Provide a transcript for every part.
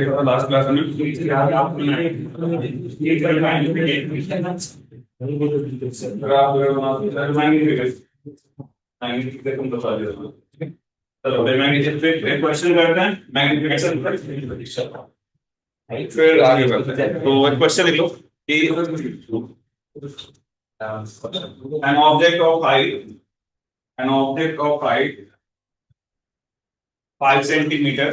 Last class में चलो फिर मैग्नीफिकेशन क्वेश्चन करते हैं मैग्नीफिकेशन पर फिर आगे बढ़ते हैं। तो एक क्वेश्चन लिख लो कि an object of height an object of height 5 centimeter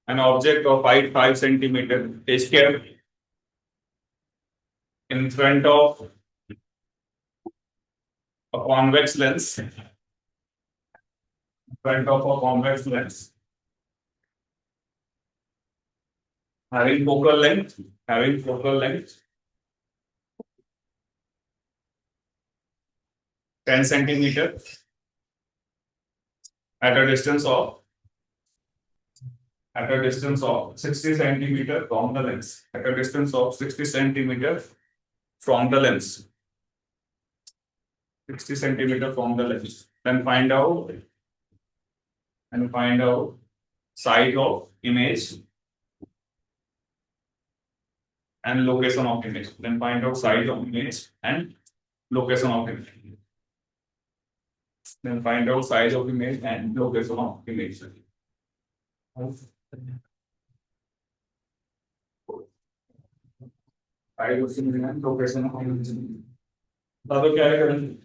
an object of height 5 centimeter is kept in front of a convex lens having focal length 10 centimeter at a distance of 60 centimeter from the lens. At a distance of 60 centimeter from the lens. 60 centimeter from the lens. Then find out size of image and location of image. Then find out size of image and location of image. Then find out size of image and location of image. Size of image and location of image. तो क्या करेंगे?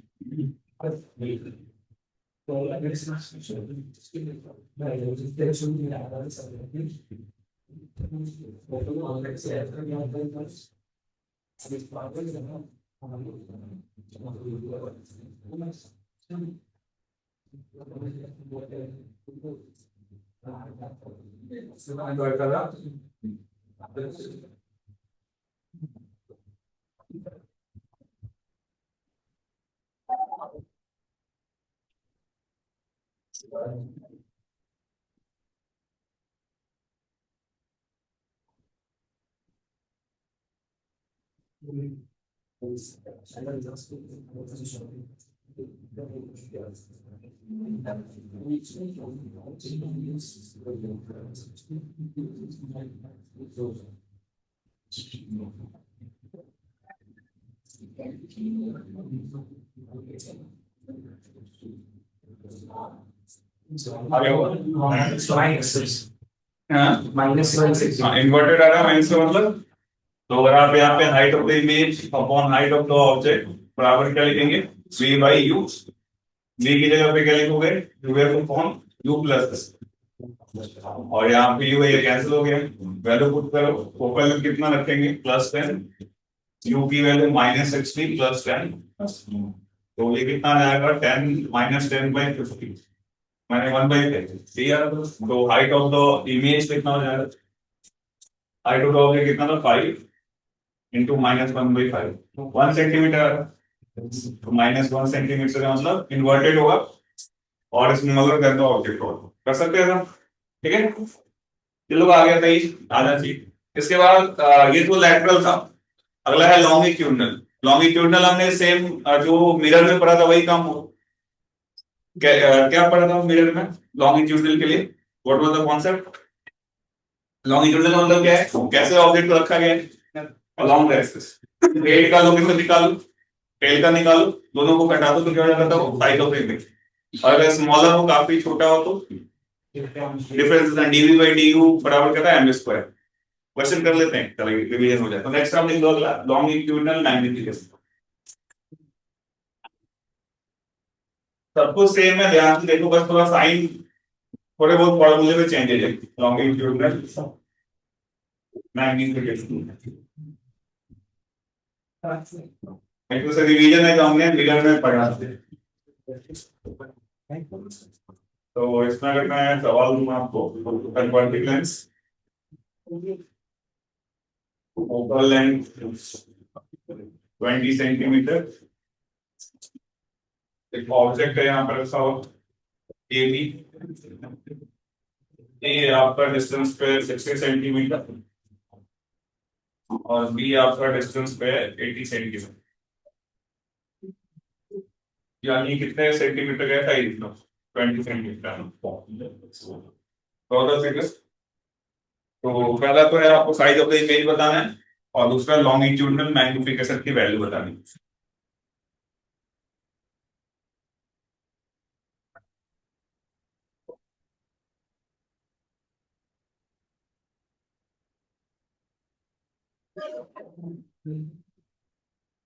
Inverted आ रहा है minus का मतलब। तो अगर आप यहाँ पे height of the image upon height of the object बराबर क्या लिखेंगे v बाई यू। v की जगह पे क्या लिखोगे u अपॉन u प्लस और यहाँ पे u ये कैंसिल हो गया वैल्यू पुट करो फोकल लेंथ कितना रखेंगे +10 u की वैल्यू -60 +10 तो ये कितना आ जाएगा 10 -10/50 मैंने 1/10 यार। तो हाइट ऑफ द इमेज कितना हो जाएगा हाइट ऑफ द ऑब्जेक्ट कितना था 5 इंटू -1/5 1 सेंटीमीटर तो -1 सेंटीमीटर का मतलब इन्वर्टेड होगा और स्मॉलर देन द ऑब्जेक्ट होगा। कर सकते हैं हम ठीक है। चलो आ गया 23 आधा चीज। इसके बाद ये तो लैटरल था। अगला है लॉन्गिट्यूडनल। लॉन्गिट्यूडनल हमने सेम जो मिरर में पढ़ा था वही काम हो क्या पढ़ा था मिरर में लॉन्गिट्यूडनल के लिए what was the concept. Longitudinal मतलब क्या है कैसे ऑब्जेक्ट को रखा गया है अलोंग द एक्सिस। टेल का लोकेशन निकालो टेल का निकालो दोनों को घटा दो तो क्या हो जाता है साइज ऑफ इमेज। अगर स्मॉलर हो काफी छोटा हो तो डिफरेंस है dv by du बराबर क्या था m²। क्वेश्चन कर लेते हैं चलिए रिवीजन हो जाए। तो नेक्स्ट हम लिख दो अगला लॉन्गिट्यूडनल मैग्निफिकेशन। सब कुछ सेम है ध्यान से देखो बस थोड़ा साइन थोड़े बहुत फॉर्मूले में चेंज है लॉन्गिट्यूडनल मैग्निफिकेशन। एक तो से रिवीजन है जो हमने मिरर में पढ़ा था। तो इसमें अगर मैं सवाल दूं आपको converting lens focal length 20 centimetre एक ऑब्जेक्ट है यहाँ पर रखा हो ए बी ये आपका डिस्टेंस पे 60 सेंटीमीटर और बी आपका डिस्टेंस पे 80 सेंटीमीटर यानी कितने सेंटीमीटर गया था इतना 20 सेंटीमीटर। तो फिगर तो पहला तो है आपको साइज ऑफ द इमेज बताना है और दूसरा लॉन्गिट्यूडनल मैग्निफिकेशन की वैल्यू बतानी है।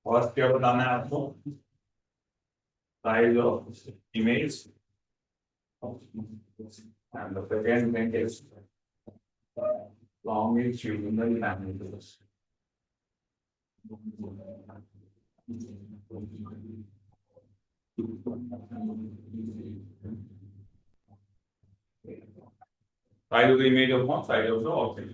और क्या बताना है आपको? Size of image and the second thing is longitudinal magnitudes. Size of the image of what? Size of the object.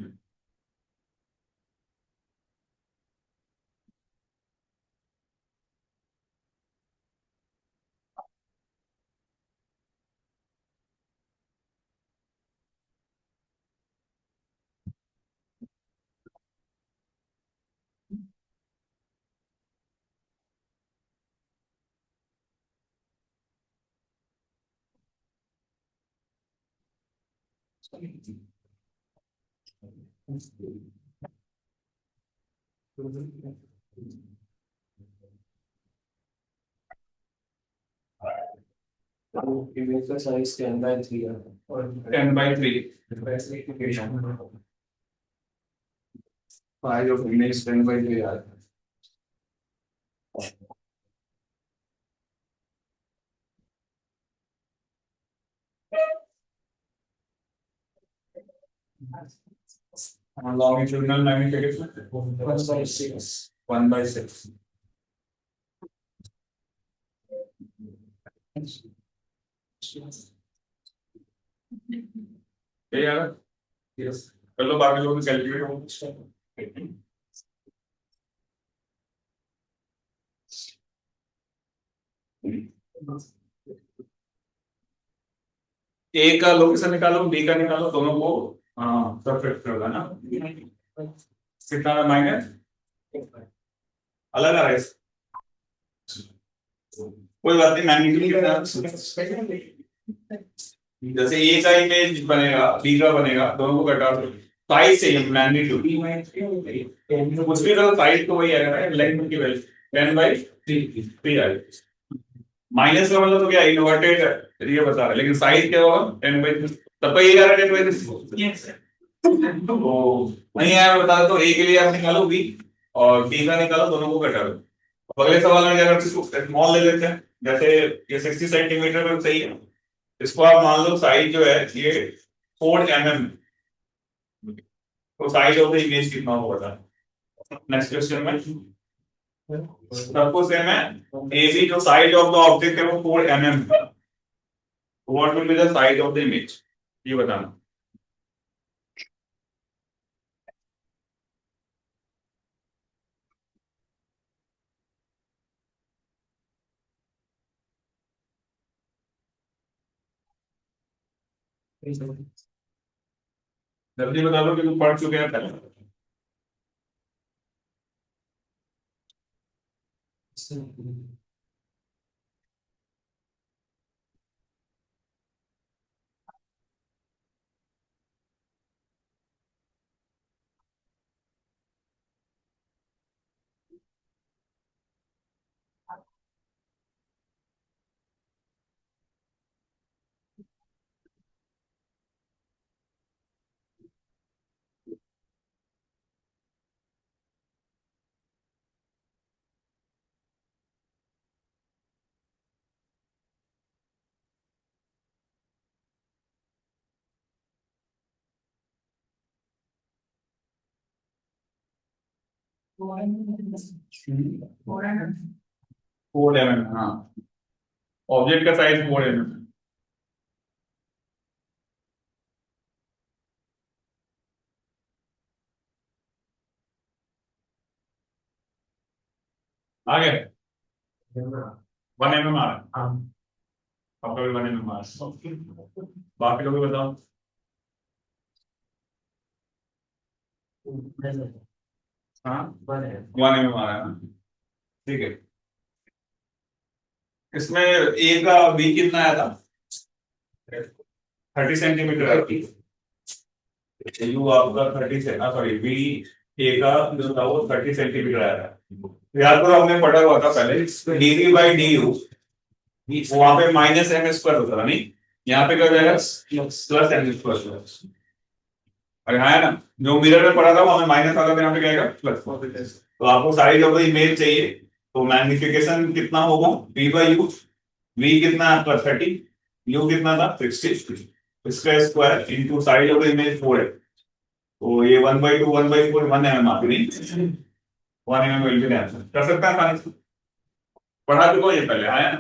Image का साइज 10 by 3 है और 10 by 3. Specification Size of image 10 by 3 है. Longitudinal magnification 1/6 1/6. ये यार yes चलो बाकी लोग calculate हो. ए का लोकेशन निकालो, बी का निकालो, दोनों को सब्ट्रैक्ट कर देना. कितना है माइनस? अलग आ रहा है कोई बात नहीं. मैग्नीट्यूड जैसे ए का इमेज बनेगा, बी का बनेगा, दोनों को घटा दो. साइज से मैग्नीट्यूड कुछ भी करो, साइज तो वही आएगा ना, लेंथ की वैल्यू 10/3 आएगी. माइनस का मतलब तो क्या इन्वर्टेड ये बता रहा है, लेकिन साइज क्या होगा 10/3. तब ये आ रहा है 10/3. तो नहीं यार बता दो. ए के लिए आप निकालो बी और बी का निकालो, दोनों को घटा दो. अब अगले सवाल में क्या करते हैं, स्मॉल ले लेते हैं. जैसे ये 60 सेंटीमीटर में सही है, इसको आप मान लो साइज जो है ये 4 mm. तो साइज ऑफ द इमेज कितना होगा? नेक्स्ट क्वेश्चन में सबको सेम है. ए बी जो साइज ऑफ द ऑब्जेक्ट है वो 4 mm. What will be the size of the image, ये बताना. जल्दी बता दो कि तुम पढ़ चुके हैं पहले. फोर एम एम, हाँ. ऑब्जेक्ट का साइज 4 mm. आ गया 1 mm आ रहा है. आपका भी 1 mm आ रहा है. बाकी लोग भी बताओ. हाँ 1 mm आ रहा है ना. ठीक है. इसमें ए का बी कितना आया था? 30 सेंटीमीटर. यू आपका 30 से सॉरी बी ए का जो था वो 30 सेंटीमीटर आया था। याद करो हमने पढ़ा हुआ था पहले डीवी बाई डी यू, वहां पे माइनस एम स्क्वायर होता था, नहीं यहाँ पे क्या हो जाएगा प्लस एम स्क्वायर। और यहाँ है ना जो मिरर में पढ़ा था वो हमें माइनस आता था, यहाँ पे क्या आएगा प्लस। तो आपको साइज ऑफ द इमेज चाहिए, तो मैग्निफिकेशन कितना होगा v बाई यू, v कितना है आपका 30, u कितना था 60, इसका square into size of the image 4 है, तो ये 1/2 1/4 1 mm आती नहीं 1 mm विल बी आंसर। कर सकता है आसानी से, पढ़ा चुका हूं ये पहले आया ना।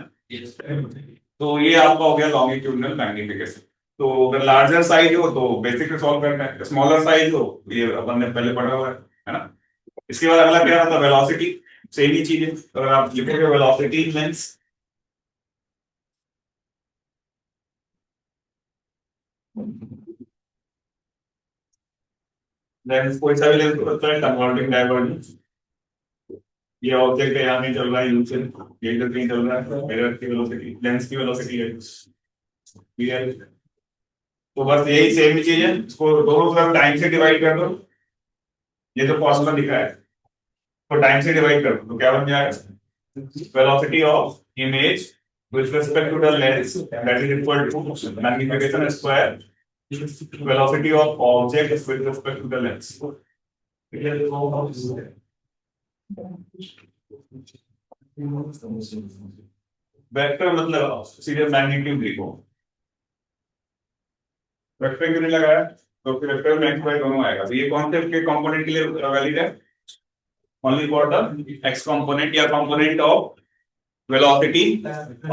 तो ये आपका हो गया लॉन्गिट्यूडिनल मैग्निफिकेशन। तो अगर लार्जर साइज हो तो बेसिक से सॉल्व करना है, स्मॉलर साइज हो ये अपन ने पहले पढ़ा हुआ है ना। इसके बाद अगला क्या होता है वेलोसिटी, सेम ही चीज है। अगर आप लिखोगे वेलोसिटी मींस लेंस, कोई सा भी लेंस हो सकता है, कन्वर्टिंग डायवर्जेंस। ये ऑब्जेक्ट है यहाँ नहीं चल रहा है, यूं से ये इधर नहीं चल रहा है, मिरर की वेलोसिटी लेंस की वेलोसिटी है क्लियर। तो बस यही सेम ही चीज है, इसको दोनों तरफ टाइम से डिवाइड कर दो, ये जो फॉर्मूला लिखा है तो टाइम से डिवाइड कर दो तो क्या बन जाएगा velocity of image with respect to the lens that is equal to magnification square velocity of object with respect to the lens। Vector मतलब सीधे मैग्नीट्यूड लिखो, वेक्टर क्यों नहीं लगाया, तो फिर वेक्टर में x y दोनों आएगा, तो ये कॉन्सेप्ट के कंपोनेंट के लिए वैलिड है only for the x component या component of velocity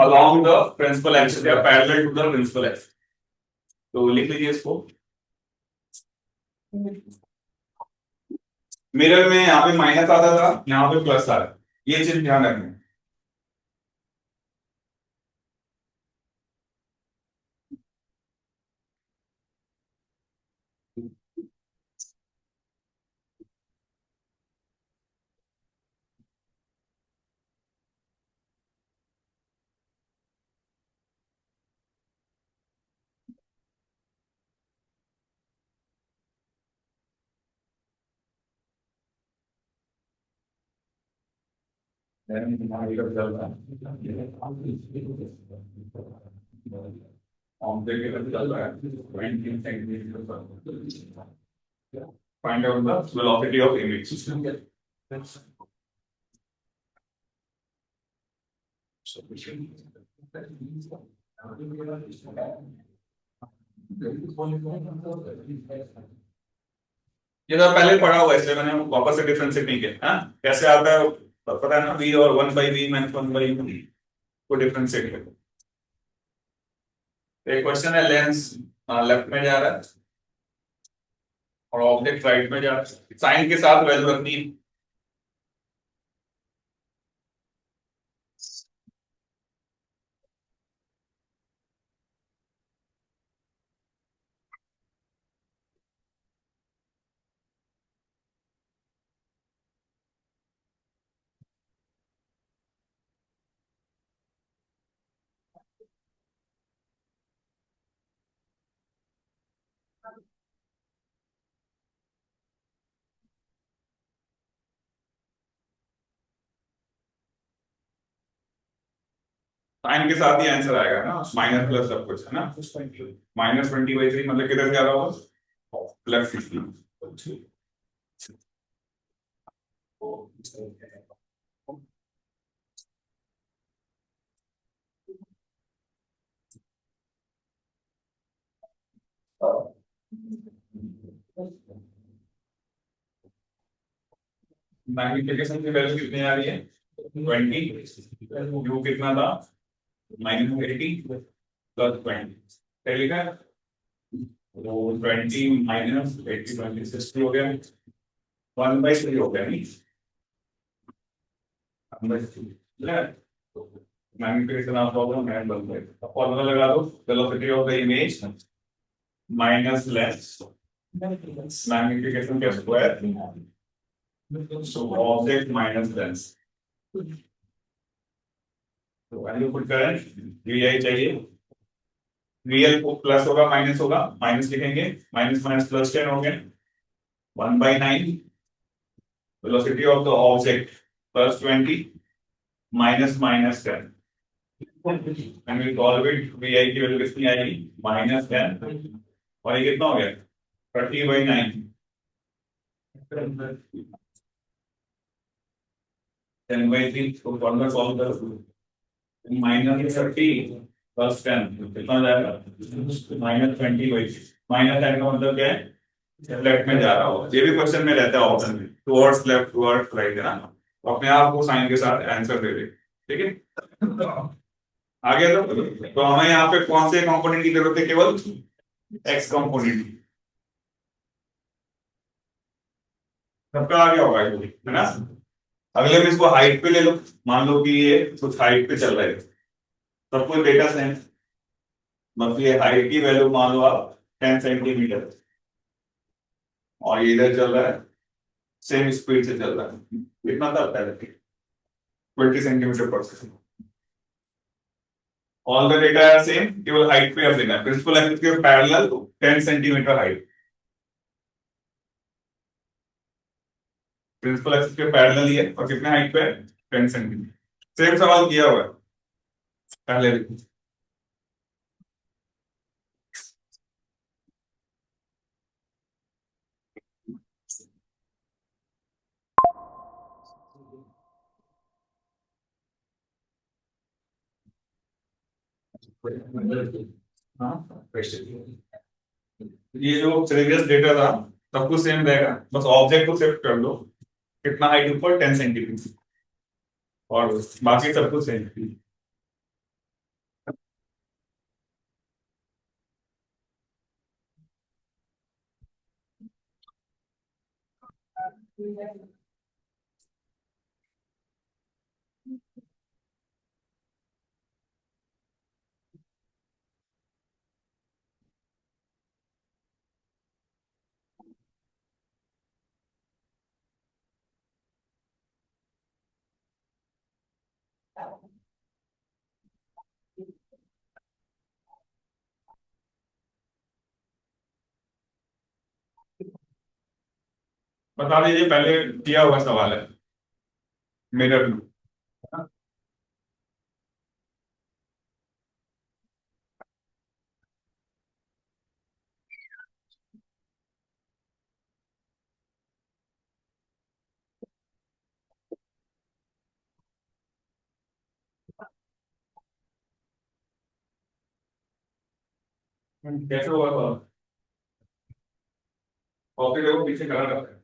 along the principal axis या parallel to the principal axis। तो लिख लीजिए इसको, मिरर में यहाँ पे माइनस आता था यहाँ पे प्लस आ रहा है, ये चीज ध्यान रखना। Find out the velocity of image। ये तो पहले पढ़ा हुआ है इसलिए मैंने वापस से डिफरेंशिएट नहीं किया। हाँ कैसे आता है पता है ना, v और 1/v माइनस 1/v को डिफरेंशिएट करो। एक क्वेश्चन है लेंस लेफ्ट में जा रहा है और ऑब्जेक्ट राइट में जा रहा है, साइन के साथ वैल्यू रखनी है। साइन के साथ ही आंसर आएगा ना, माइनस प्लस सब कुछ है ना। -20/3 मतलब किधर जा रहा होगा प्लस 16। मैग्निफिकेशन की वैल्यू कितनी आ रही है 20, यू कितना था -80 + 20 क्या लिखा है, तो 20 माइनस 80 60 हो गया, 1/3 हो गया नहीं 1/3। मैग्निफिकेशन आप फॉर्मूला लगा दो, velocity of the image minus lens magnification का square, so object minus lens। तो वैल्यू पुट करें, ये यही चाहिए VL को प्लस होगा माइनस होगा, माइनस लिखेंगे, माइनस माइनस प्लस 10 हो गया, 1/9 velocity of the object plus 20 minus minus 10 and we solve it. VI की वैल्यू कितनी आएगी, -10, और ये कितना हो गया 30/9, 10/3, तो फॉर्मूला सॉल्व करो, -30 प्लस 10 कितना हो जाएगा, -20/6, -10 का मतलब क्या है, लेफ्ट में जा रहा हो। ये भी क्वेश्चन में रहता है ऑप्शन में, टुवर्ड्स लेफ्ट टुवर्ड्स राइट है ना, तो अपने आप को साइन के साथ आंसर दे दे, ठीक है। आगे तो हमें यहाँ पे कौन से कंपोनेंट की जरूरत है, केवल एक्स कंपोनेंट की, सबका आ गया होगा ये, है ना। अगले में इसको हाइट पे ले लो, मान लो कि ये कुछ हाइट पे चल रहा है, सब कुछ डेटा सेम, मतलब ये हाइट की वैल्यू मान लो आप 10 सेंटीमीटर, और ये इधर चल रहा है सेम स्पीड से चल रहा है, कितना था पहले 20 centimetre per second. All the data are same, केवल हाइट पे अब देना है, प्रिंसिपल एक्सिस के parallel 10 centimetre height, principal axis के पैरेलल ही है, और कितने हाइट पे है 10 सेंटीमीटर। सेम सवाल किया हुआ है पहले भी। हाँ, ये जो प्रीवियस डेटा था सब कुछ सेम रहेगा, बस ऑब्जेक्ट को शिफ्ट कर दो, कितना हाइट ऊपर 10 सेंटीमीटर, और बाकी सब कुछ सेम। बता दीजिए, पहले किया हुआ सवाल है मिरर में। कैसे हुआ सवाल, कॉपी देखो पीछे करा रहता है।